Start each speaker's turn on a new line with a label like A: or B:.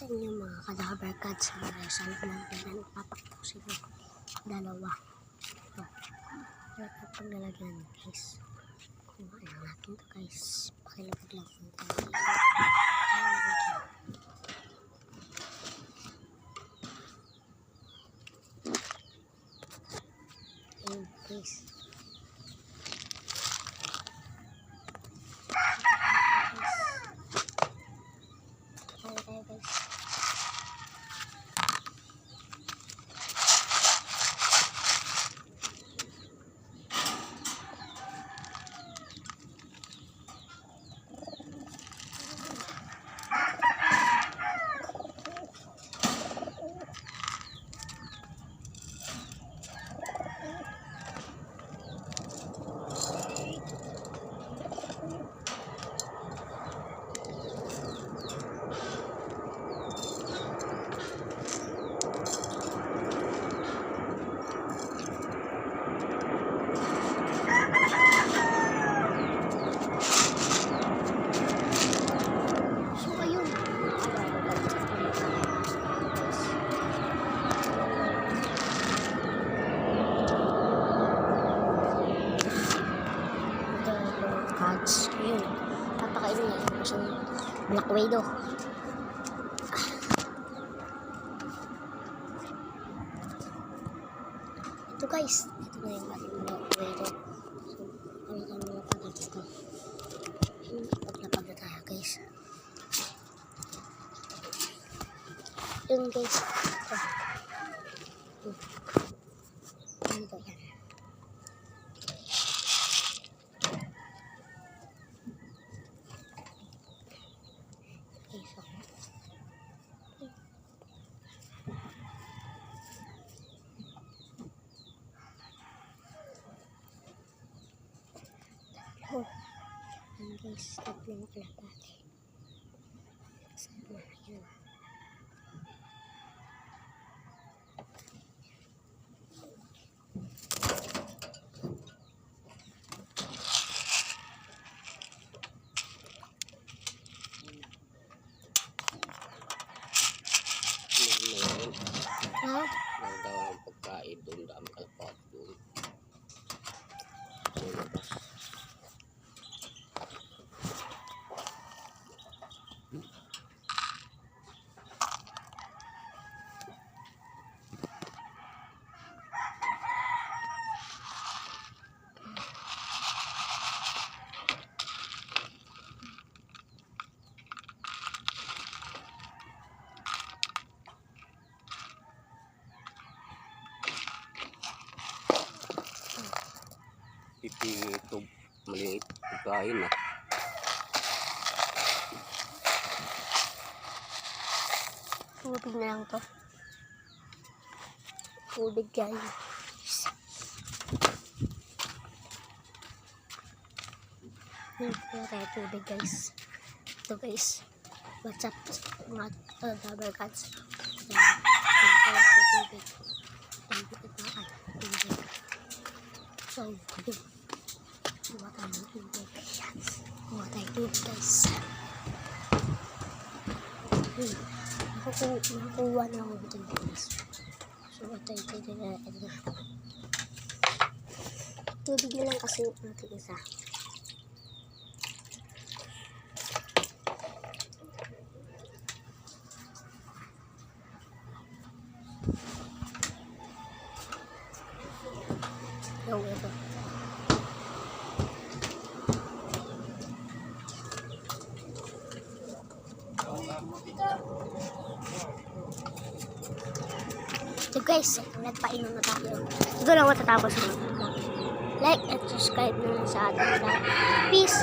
A: sa inyo mga cadaver cats. Sa loob lang yan, papakpusin ko dalawa. Ito. Ito paglalagyan guys. Kuha lang natin ito guys. Pakilapag lang ito. Ayan guys. Cats. Ayun. Papakainin na yung isang black widow. Ito guys. Ito na yung ating black widow. So, ano tayo mga pagkat ito. Paglapag na tayo guys. Yun guys. Ito. Ito yan. Oh, and guys, tatlong kalapate. Sana yun. Ha?
B: Daw ang pagkain doon, dami kalapate doon. Ito maliit pagkain na.
A: Tubig na lang to. Tubig guys. Wala tayo tubig guys. Ito guys. What's up mga cadaver cats. Tubig. So, kuha tayo ng tubig. Kuha tayo tubig guys. Nakukuha na ako ito guys. So, ito. Tubig na lang kasi natin isa. Yung ito. So guys, nagpainom na tayo. Siguro matatapos na. Like and subscribe na lang sa ating channel. Peace!